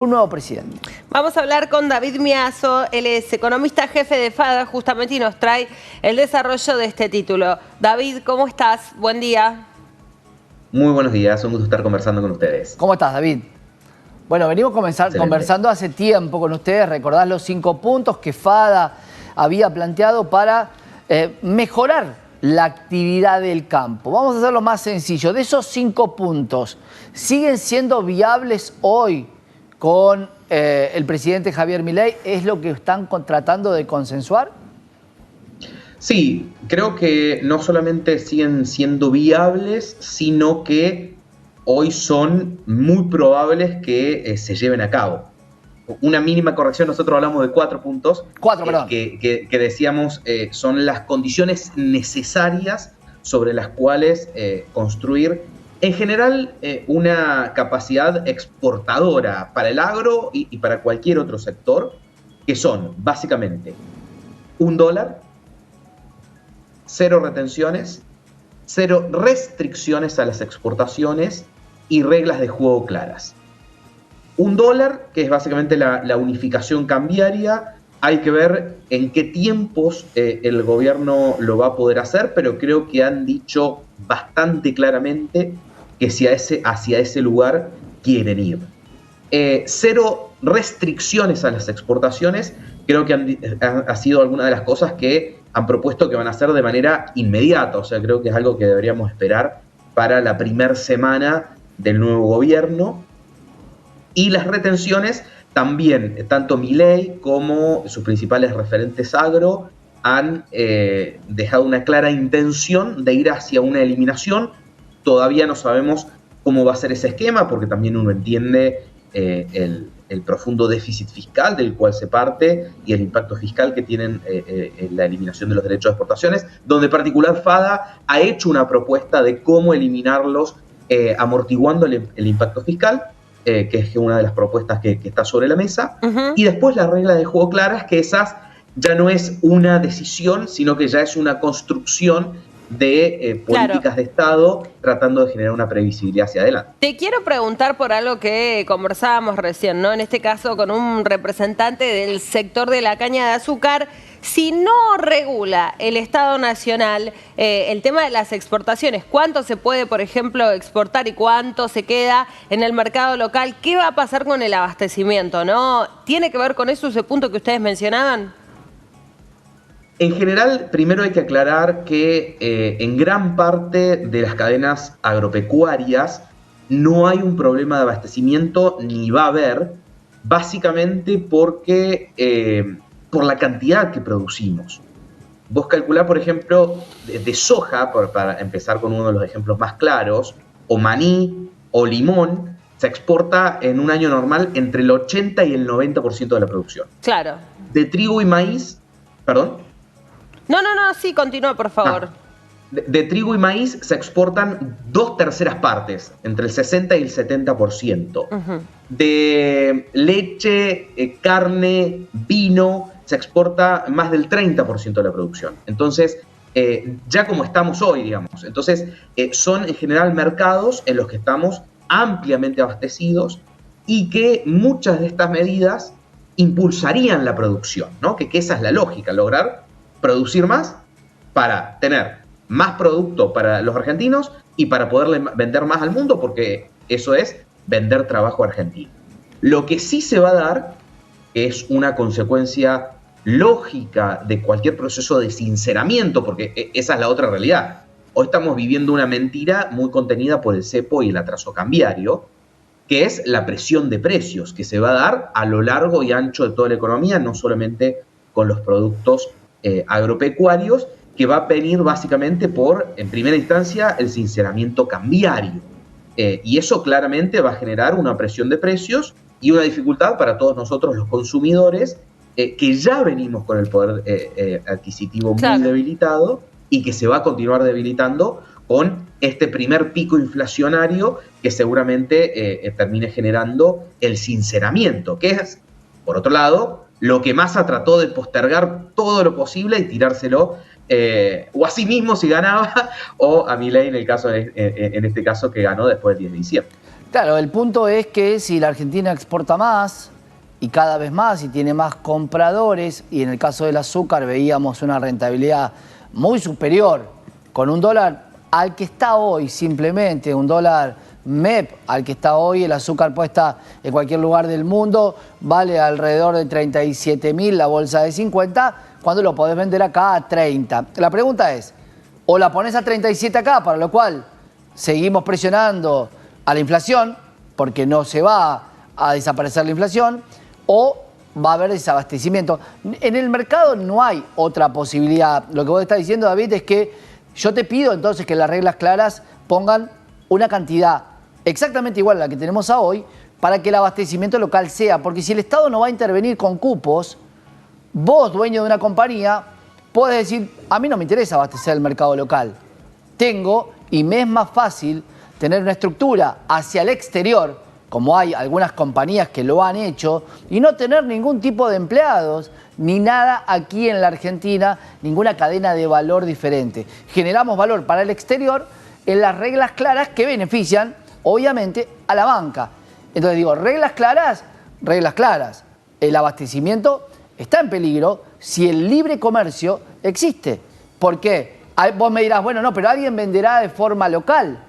un nuevo presidente. Vamos a hablar con David Miazo, él es economista jefe de FADA justamente y nos trae el desarrollo de este título. David, ¿cómo estás? Buen día. Muy buenos días, un gusto estar conversando con ustedes. ¿Cómo estás, David? Bueno, venimos conversando hace tiempo con ustedes. Recordás los 5 puntos que FADA había planteado para mejorar la actividad del campo. Vamos a hacerlo más sencillo. De esos 5 puntos, ¿siguen siendo viables hoy con el presidente Javier Milei? ¿Es lo que están tratando de consensuar? Sí, creo que no solamente siguen siendo viables, sino que hoy son muy probables que se lleven a cabo. Una mínima corrección, nosotros hablamos de 4 puntos. 4, perdón. Que decíamos son las condiciones necesarias sobre las cuales construir, en general, una capacidad exportadora para el agro y para cualquier otro sector, que son básicamente $1, 0 retenciones, 0 restricciones a las exportaciones y reglas de juego claras. $1, que es básicamente la unificación cambiaria. Hay que ver en qué tiempos el gobierno lo va a poder hacer, pero creo que han dicho bastante claramente que hacia ese lugar quieren ir. 0 restricciones a las exportaciones, creo que ha sido alguna de las cosas que han propuesto que van a hacer de manera inmediata. O sea, creo que es algo que deberíamos esperar para la primera semana del nuevo gobierno. Y las retenciones también, tanto Milei como sus principales referentes agro han dejado una clara intención de ir hacia una eliminación. Todavía no sabemos cómo va a ser ese esquema, porque también uno entiende el profundo déficit fiscal del cual se parte y el impacto fiscal que tienen la eliminación de los derechos de exportaciones, donde en particular FADA ha hecho una propuesta de cómo eliminarlos amortiguando el impacto fiscal, que es una de las propuestas que está sobre la mesa. Y después la regla de juego clara es que esas ya no es una decisión, sino que ya es una construcción de políticas de Estado tratando de generar una previsibilidad hacia adelante. Te quiero preguntar por algo que conversábamos recién, ¿no? En este caso con un representante del sector de la caña de azúcar. Si no regula el Estado Nacional el tema de las exportaciones, ¿cuánto se puede, por ejemplo, exportar y cuánto se queda en el mercado local? ¿Qué va a pasar con el abastecimiento, no? ¿Tiene que ver con eso ese punto que ustedes mencionaban? En general, primero hay que aclarar que en gran parte de las cadenas agropecuarias no hay un problema de abastecimiento ni va a haber, básicamente porque por la cantidad que producimos. Vos calculás, por ejemplo, de soja, para empezar con uno de los ejemplos más claros, o maní o limón, se exporta en un año normal entre el 80 y el 90% de la producción. Claro. De trigo y maíz, perdón. No, sí, continúa, por favor. De trigo y maíz se exportan 2/3 partes, entre el 60 y el 70%. De leche, carne, vino, se exporta más del 30% de la producción. Entonces, ya como estamos hoy, digamos. Entonces, son en general mercados en los que estamos ampliamente abastecidos y que muchas de estas medidas impulsarían la producción, ¿no? Que esa es la lógica, lograr producir más para tener más producto para los argentinos y para poderle vender más al mundo, porque eso es vender trabajo argentino. Lo que sí se va a dar es una consecuencia lógica de cualquier proceso de sinceramiento, porque esa es la otra realidad. Hoy estamos viviendo una mentira muy contenida por el cepo y el atraso cambiario, que es la presión de precios que se va a dar a lo largo y ancho de toda la economía, no solamente con los productos agropecuarios, que va a venir básicamente por, en primera instancia, el sinceramiento cambiario. Y eso claramente va a generar una presión de precios y una dificultad para todos nosotros los consumidores, que ya venimos con el poder adquisitivo muy debilitado y que se va a continuar debilitando con este primer pico inflacionario que seguramente termine generando el sinceramiento, que es, por otro lado, lo que Massa trató de postergar todo lo posible y tirárselo o a sí mismo si ganaba, o a Milei en este caso que ganó después del 10 de diciembre. Claro, el punto es que si la Argentina exporta más y cada vez más y tiene más compradores, y en el caso del azúcar veíamos una rentabilidad muy superior con un dólar al que está hoy, simplemente un dólar MEP al que está hoy, el azúcar puesta en cualquier lugar del mundo vale alrededor de 37.000 la bolsa de 50, cuando lo podés vender acá a 30. La pregunta es, o la pones a 37 acá, para lo cual seguimos presionando a la inflación, porque no se va a desaparecer la inflación, o va a haber desabastecimiento. En el mercado no hay otra posibilidad. Lo que vos estás diciendo, David, es que yo te pido entonces que las reglas claras pongan una cantidad exactamente igual a la que tenemos a hoy para que el abastecimiento local sea, porque si el Estado no va a intervenir con cupos, vos, dueño de una compañía, podés decir, a mí no me interesa abastecer el mercado local. Tengo, y me es más fácil tener una estructura hacia el exterior, como hay algunas compañías que lo han hecho, y no tener ningún tipo de empleados, ni nada aquí en la Argentina, ninguna cadena de valor diferente. Generamos valor para el exterior en las reglas claras que benefician, obviamente, a la banca. Entonces digo, reglas claras, reglas claras. El abastecimiento está en peligro si el libre comercio existe. ¿Por qué? Vos me dirás, bueno, no, pero alguien venderá de forma local.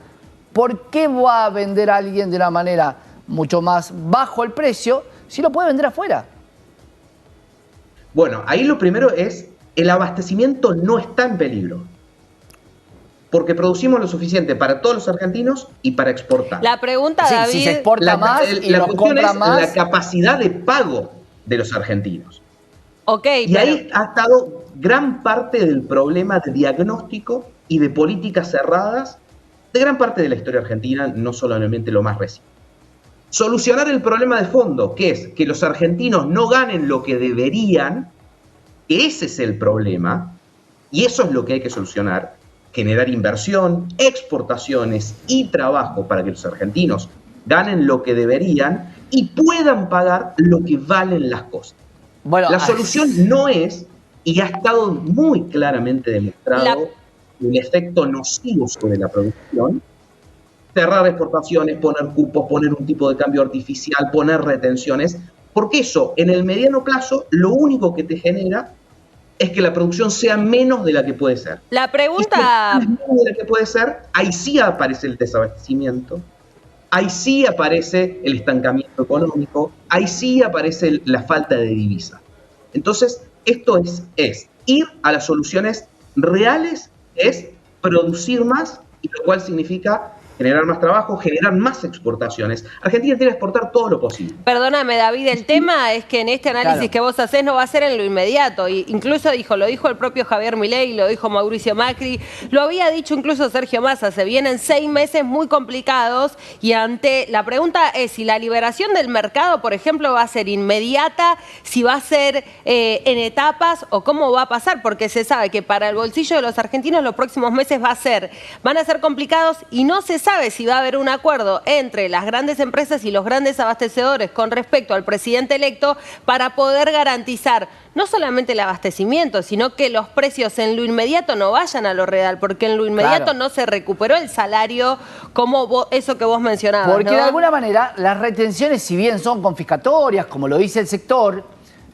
¿Por qué va a vender a alguien de una manera mucho más bajo el precio si lo puede vender afuera? Bueno, ahí lo primero es, el abastecimiento no está en peligro, porque producimos lo suficiente para todos los argentinos y para exportar. La pregunta, sí, David... si se exporta más y lo compra más... la capacidad de pago de los argentinos. Okay, y ahí ha estado gran parte del problema de diagnóstico y de políticas cerradas de gran parte de la historia argentina, no solamente lo más reciente. Solucionar el problema de fondo, que es que los argentinos no ganen lo que deberían, ese es el problema, y eso es lo que hay que solucionar, generar inversión, exportaciones y trabajo para que los argentinos ganen lo que deberían y puedan pagar lo que valen las cosas. Bueno, la solución no es, y ha estado muy claramente demostrado, el efecto nocivo sobre la producción, cerrar exportaciones, poner cupos, poner un tipo de cambio artificial, poner retenciones, porque eso en el mediano plazo lo único que te genera es que la producción sea menos de la que puede ser. La pregunta... Si es menos de la que puede ser, ahí sí aparece el desabastecimiento, ahí sí aparece el estancamiento económico, ahí sí aparece la falta de divisa. Entonces, esto es ir a las soluciones reales, es producir más, y lo cual significa generar más trabajo, generar más exportaciones. Argentina tiene que exportar todo lo posible. Perdóname, David, el tema es que en este análisis que vos hacés no va a ser en lo inmediato. Y incluso lo dijo el propio Javier Milei, lo dijo Mauricio Macri, lo había dicho incluso Sergio Massa. Se vienen 6 meses muy complicados y la pregunta es si la liberación del mercado, por ejemplo, va a ser inmediata, si va a ser en etapas o cómo va a pasar, porque se sabe que para el bolsillo de los argentinos los próximos meses van a ser complicados y no se sabe si va a haber un acuerdo entre las grandes empresas y los grandes abastecedores con respecto al presidente electo para poder garantizar no solamente el abastecimiento, sino que los precios en lo inmediato no vayan a lo real, porque en lo inmediato no se recuperó el salario como eso que vos mencionabas. Porque de alguna manera las retenciones, si bien son confiscatorias, como lo dice el sector,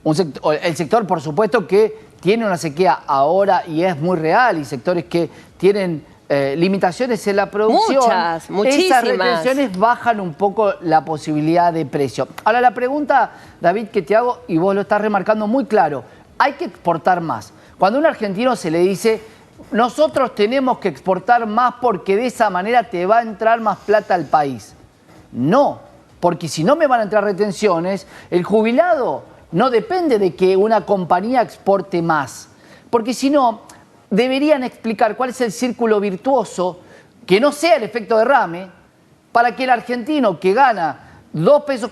por supuesto que tiene una sequía ahora y es muy real, y sectores que tienen limitaciones en la producción. Muchísimas. Esas retenciones bajan un poco la posibilidad de precio. Ahora la pregunta, David, que te hago, y vos lo estás remarcando muy claro, hay que exportar más. Cuando a un argentino se le dice, nosotros tenemos que exportar más porque de esa manera te va a entrar más plata al país. No, porque si no me van a entrar retenciones, el jubilado no depende de que una compañía exporte más, porque si no, deberían explicar cuál es el círculo virtuoso, que no sea el efecto derrame, para que el argentino que gana 2,50 pesos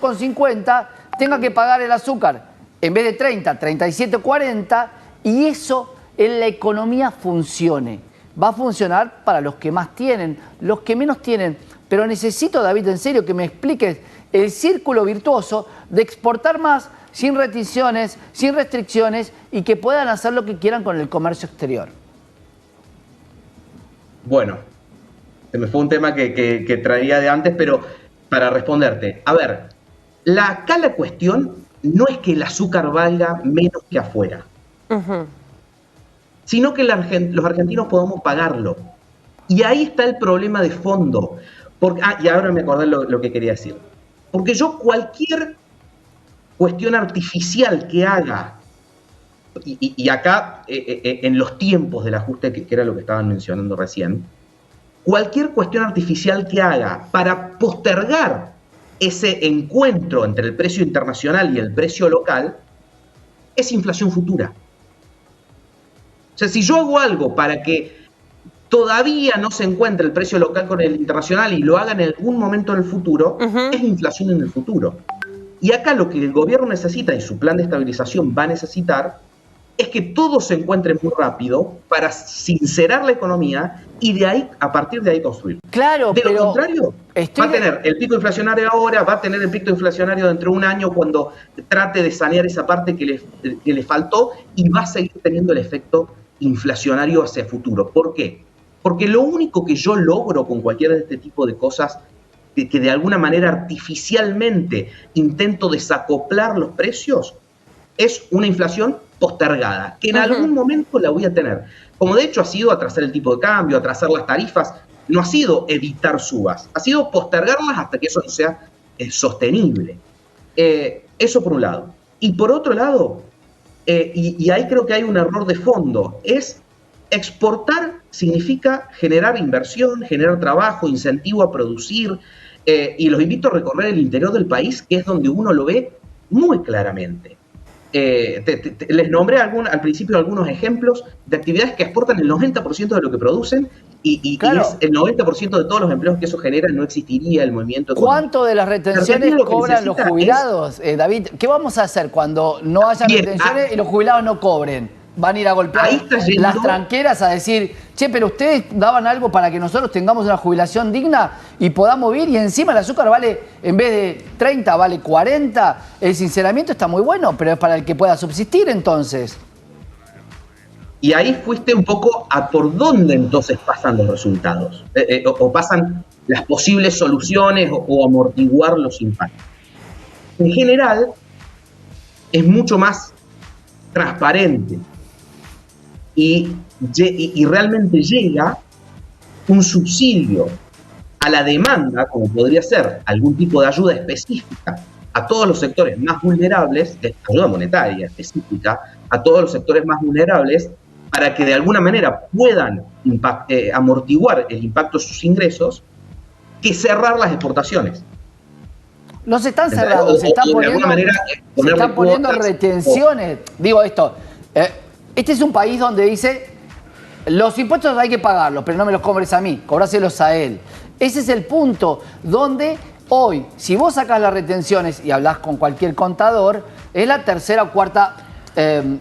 tenga que pagar el azúcar en vez de 30, 37, 40, y eso en la economía funcione. Va a funcionar para los que más tienen, los que menos tienen. Pero necesito, David, en serio, que me expliques el círculo virtuoso de exportar más sin retenciones, sin restricciones, y que puedan hacer lo que quieran con el comercio exterior. Bueno, se me fue un tema que traía de antes, pero para responderte. A ver, acá la cuestión no es que el azúcar valga menos que afuera, sino que los argentinos podamos pagarlo. Y ahí está el problema de fondo. Y ahora me acordé lo que quería decir. Porque yo cualquier cuestión artificial que haga, y acá en los tiempos del ajuste, que era lo que estaban mencionando recién, cualquier cuestión artificial que haga para postergar ese encuentro entre el precio internacional y el precio local es inflación futura. O sea, si yo hago algo para que todavía no se encuentre el precio local con el internacional y lo haga en algún momento en el futuro, es inflación en el futuro. Y acá lo que el gobierno necesita y su plan de estabilización va a necesitar es que todo se encuentre muy rápido para sincerar la economía y de ahí, a partir de ahí construir. Claro, de pero lo contrario, va a tener el pico inflacionario ahora, va a tener el pico inflacionario dentro de un año cuando trate de sanear esa parte que le faltó y va a seguir teniendo el efecto inflacionario hacia el futuro. ¿Por qué? Porque lo único que yo logro con cualquiera de este tipo de cosas que de alguna manera artificialmente intento desacoplar los precios es una inflación postergada, que en algún momento la voy a tener. Como de hecho ha sido atrasar el tipo de cambio, atrasar las tarifas, no ha sido evitar subas, ha sido postergarlas hasta que eso no sea sostenible. Eso por un lado. Y por otro lado, y ahí creo que hay un error de fondo, es exportar significa generar inversión, generar trabajo, incentivo a producir, y los invito a recorrer el interior del país, que es donde uno lo ve muy claramente. Les nombré al principio algunos ejemplos de actividades que exportan el 90% de lo que producen y claro, es el 90% de todos los empleos que eso genera, no existiría el movimiento económico. ¿Cuánto de las retenciones cobran los jubilados, David? ¿Qué vamos a hacer cuando no haya retenciones y los jubilados no cobren? Van a ir a golpear las tranqueras a decir, che, pero ustedes daban algo para que nosotros tengamos una jubilación digna y podamos vivir, y encima el azúcar vale, en vez de 30, vale 40. El sinceramiento está muy bueno, pero es para el que pueda subsistir entonces. Y ahí fuiste un poco a por dónde entonces pasan los resultados, o pasan las posibles soluciones o amortiguar los impactos. En general, es mucho más transparente y realmente llega un subsidio a la demanda, como podría ser algún tipo de ayuda específica a todos los sectores más vulnerables, ayuda monetaria específica a todos los sectores más vulnerables, para que de alguna manera puedan amortiguar el impacto de sus ingresos, que cerrar las exportaciones. No se están cerrando, se están poniendo retenciones. Digo esto, este es un país donde dice, los impuestos hay que pagarlos, pero no me los cobres a mí, cobráselos a él. Ese es el punto donde hoy, si vos sacás las retenciones y hablás con cualquier contador, es la tercera o cuarta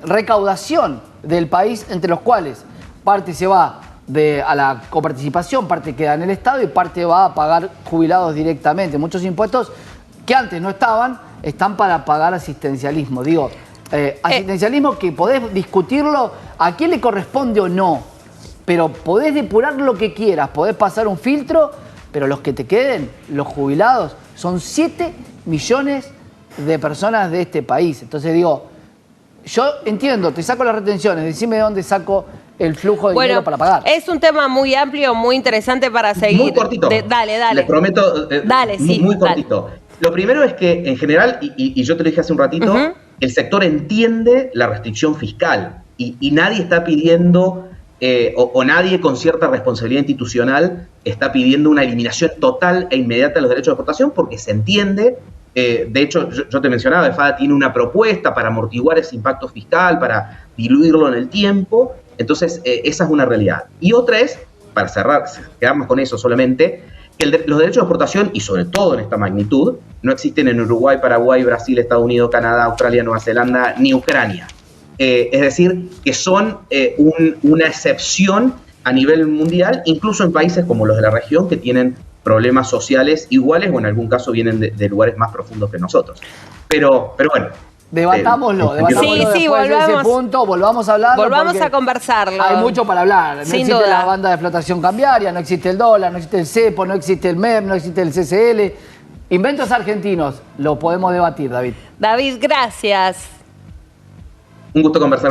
recaudación del país, entre los cuales parte se va a la coparticipación, parte queda en el Estado y parte va a pagar jubilados directamente. Muchos impuestos que antes no están para pagar asistencialismo. Digo, asistencialismo que podés discutirlo a quién le corresponde o no, pero podés depurar lo que quieras, podés pasar un filtro, pero los que te queden, los jubilados, son 7 millones de personas de este país. Entonces digo, yo entiendo, te saco las retenciones, decime de dónde saco el flujo de dinero para pagar. Es un tema muy amplio, muy interesante para seguir. Muy cortito. Dale. Les prometo, muy cortito. Lo primero es que, en general, y yo te lo dije hace un ratito, el sector entiende la restricción fiscal y nadie está pidiendo, o nadie con cierta responsabilidad institucional está pidiendo una eliminación total e inmediata de los derechos de exportación, porque se entiende. De hecho, yo te mencionaba, EFADA tiene una propuesta para amortiguar ese impacto fiscal, para diluirlo en el tiempo. Entonces, esa es una realidad. Y otra es, para cerrar, quedamos con eso solamente, que los derechos de exportación, y sobre todo en esta magnitud, no existen en Uruguay, Paraguay, Brasil, Estados Unidos, Canadá, Australia, Nueva Zelanda, ni Ucrania. Es decir, que son una excepción a nivel mundial, incluso en países como los de la región, que tienen problemas sociales iguales o en algún caso vienen de lugares más profundos que nosotros. Pero bueno. Debatámoslo después de ese punto, volvamos a hablarlo. Volvamos a conversarlo. Hay mucho para hablar. No existe la banda de flotación cambiaria, no existe el dólar, no existe el cepo, no existe el MEP, no existe el CCL. Inventos argentinos, lo podemos debatir, David. David, gracias. Un gusto conversar con